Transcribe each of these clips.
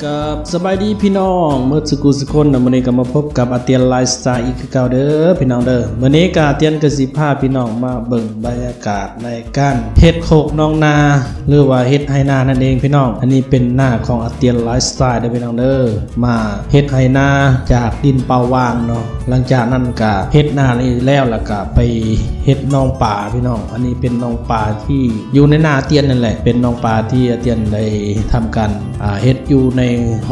กับสบายดีพี่น้องเมื่อสกุลสคนมื้อนี้ก็มาพบกับอาเตียนไลฟ์สไตล์อีกคือเก่าเด้อพี่น้องเด้อมื้อนี้ก็อาเตียนก็สิพาพี่น้องมาเบิ่งบรรยากาศในการเฮ็ดโคกน้องนาหรือว่าเฮ็ดไหนานั่นเองพี่น้องอันนี้เป็นหน้าของอาเตียนไลฟ์สไตล์เด้อพี่น้องเด้อมาเฮ็ดไหนาจากดินเปล่าว่างเนาะหลังจากนั้นก็เฮ็ดนานี้แล้วก็ไปเฮ็ดน้องป่าพี่น้องอันนี้เป็นน้องป่าที่อยู่ในนาอาเตียนนั่นแหละเป็นน้องป่าที่อาเตียนได้ทำการเฮ็ดอยู่ใน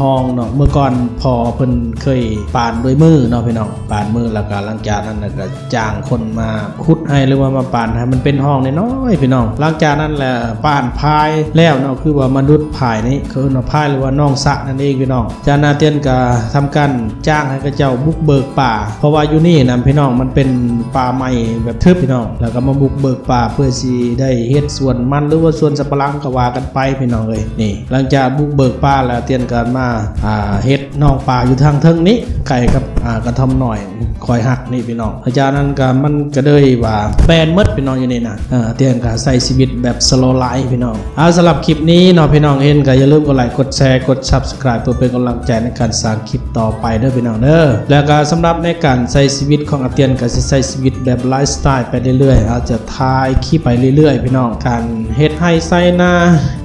ห้องเนาะเมื่อก่อนพอเพิ่นเคยปานด้วยมือเนาะพี่น้องปานมือแล้วก็หลังจากนั้นก็จ้างคนมาขุดให้หรือว่ามาปานให้มันเป็นห้องน้อยๆพี่น้องหลังจากนั้นแหละปานพายแล้วเนาะคือว่ามนุษย์พายนี่คือเนาะพายหรือว่าน้องสะนั่นเองพี่น้องจานาเตียนก็ทำการจ้างให้กับเจ้าบุกเบิกป่าเพราะว่าอยู่นี่นะพี่น้องมันเป็นป่าใหม่แบบทึบพี่น้องแล้วก็มาบุกเบิกป่าเพื่อสิได้เฮ็ดสวนมันหรือว่าสวนสับปะหลังก็ว่ากันไปพี่น้องเอ้ยนี่หลังจากบุกเบิกป่าแล้วเตียนกันมาเฮ็ดน้องป่าอยู่ทางเทิงนี้ไก่กับกระทำหน่อยคอยหักนี่พี่น้องอาจารย์นั้นก็มันก็เลยว่าแบนมดพี่น้องอยู่นี่นะเตียนก็ใส่ชีวิตแบบสโลว์ไลฟ์พี่น้องสำหรับคลิปนี้เนาะพี่น้องเห็นก็อย่าลืมกดไลค์กดแชร์กด Subscribe เพื่อเป็นกำลังใจในการสร้างคลิปต่อไปเด้อพี่น้องเด้อแล้วก็สำหรับในการใช้ชีวิตของอาเตียนก็สิใช้ชีวิตแบบไลฟ์สไตล์ไปเรื่อยๆอาจจะถ่ายคลิปไปเรื่อยๆพี่น้องการเฮ็ดให้ไซนา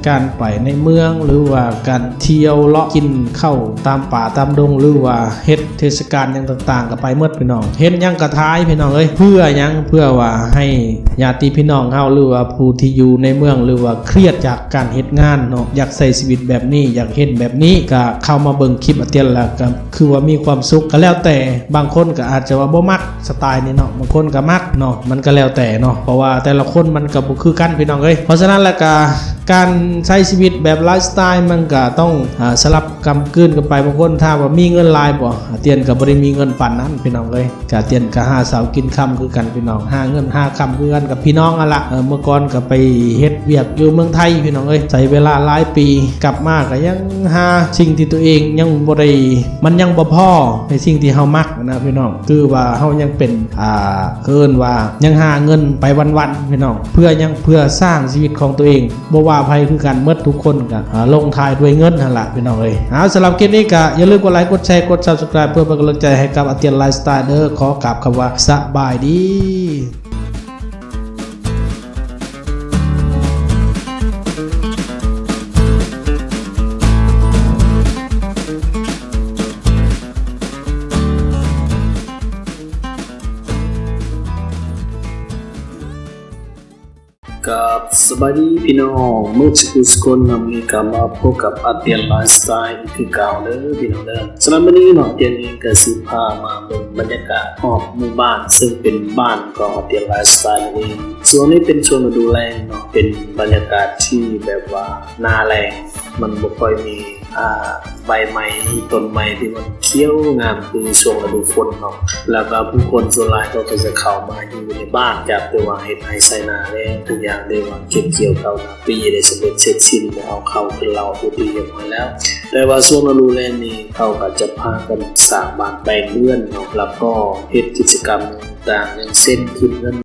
การไปในเมืองหรือว่าการเที่ยวเลาะกินเข้าตามป่าตามดงหรือว่าเฮ็ดเทศกาลอย่างต่างๆก็ไปหมดพี่น้องเฮ็ดยังกระท้ายพี่น้องเอ้ยเพื่อยังเพื่อว่าให้ญาติพี่น้องเฮาหรือว่าผู้ที่อยู่ในเมืองหรือว่าเครียดจากการเฮ็ดงานเนาะอยากใช้ชีวิตแบบนี้อยากเฮ็ดแบบนี้ก็เข้ามาเบิ่งคลิปอาเตียนแล้วก็คือว่ามีความสุขก็แล้วแต่บางคนก็อาจจะว่าบ่มักสไตล์นี้เนาะบางคนก็มักเนาะมันก็แล้วแต่เนาะเพราะว่าแต่ละคนมันก็บ่คือกันพี่น้องเอ้ยเพราะฉะนั้นแล้วก็การใช้ชีวิตแบบไลฟ์สไตล์มันก็ต้องสลับกำกืนกันไปบางคนถ้าว่ามีเงินหลายบ่เตียนก็บ่ได้มีเงินปานนั้นพี่น้องเอ้ยก็เตียนก็หาเสากินค่ำคือกันพี่น้องหาเงินหาค่ำคือกันกับพี่น้องนั่นล่ะเมื่อก่อนก็ไปเฮ็ดเวียกอยู่เมืองไทยพี่น้องเอ้ยใช้เวลาหลายปีกลับมาก็ยังหาสิ่งที่ตัวเองยังบ่ได้มันยังบ่พอในสิ่งที่เฮามักนะพี่น้องคือว่าเฮายังเป็นเอิ้นว่ายังหาเงินไปวันๆพี่น้องเพื่อสร้างชีวิตของตัวเองบ่ว่าภัยคือกันหมดทุกคนก็ลงท้ายด้วยเงินนั่นล่ะพี่น้องเอ้ยสำหรับคลิปนี้ก็อย่าลืมกดไลค์กดแชร์กด Subscribe เพื่อเป็นกำลังใจให้กับอาเตียนไลฟ์สไตล์เด้อขอกราบคำว่าสบายดีกับสบายดีพี่น้องเมื่อสกุลนำนี้ก็มาพบกับอาเตียนไลฟ์สไตล์คือเก่าเด้อพี่น้องเด้อสำหรับวันนี้เนาะอาเตียนเองก็สิพามาเบิ่งบรรยากาศรอบหมู่บ้านซึ่งเป็นบ้านของอาเตียนไลฟ์สไตล์เองส่วนนี้เป็นช่วงฤดูแล้งเนาะเป็นบรรยากาศที่แบบว่าหน้าแล้งมันบ่ค่อยมีใบไม้ต้นไม้ที่มันเขียวงามคือช่วงฤดูฝนเนาะแล้วก็ผู้คนส่วนหลายก็จะเข้ามาอยู่ในบ้านจากตัวว่าเฮ็ดให้ไสนาแล้วทุกอย่างได้ว่าเก็บเกี่ยวเข้านาปีได้สำเร็จเสร็จสิ้นแล้วเอาเข้าขึ้นเราผู้ที่เรียบร้อยแล้วแต่ว่าช่วงฤดูแล้งนี้เขาก็จะพากันสร้างบ้านแปลงเรือนเนาะแล้วก็เฮ็ดกิจกรรมต่างๆอย่างเช่นขึ้นเงิน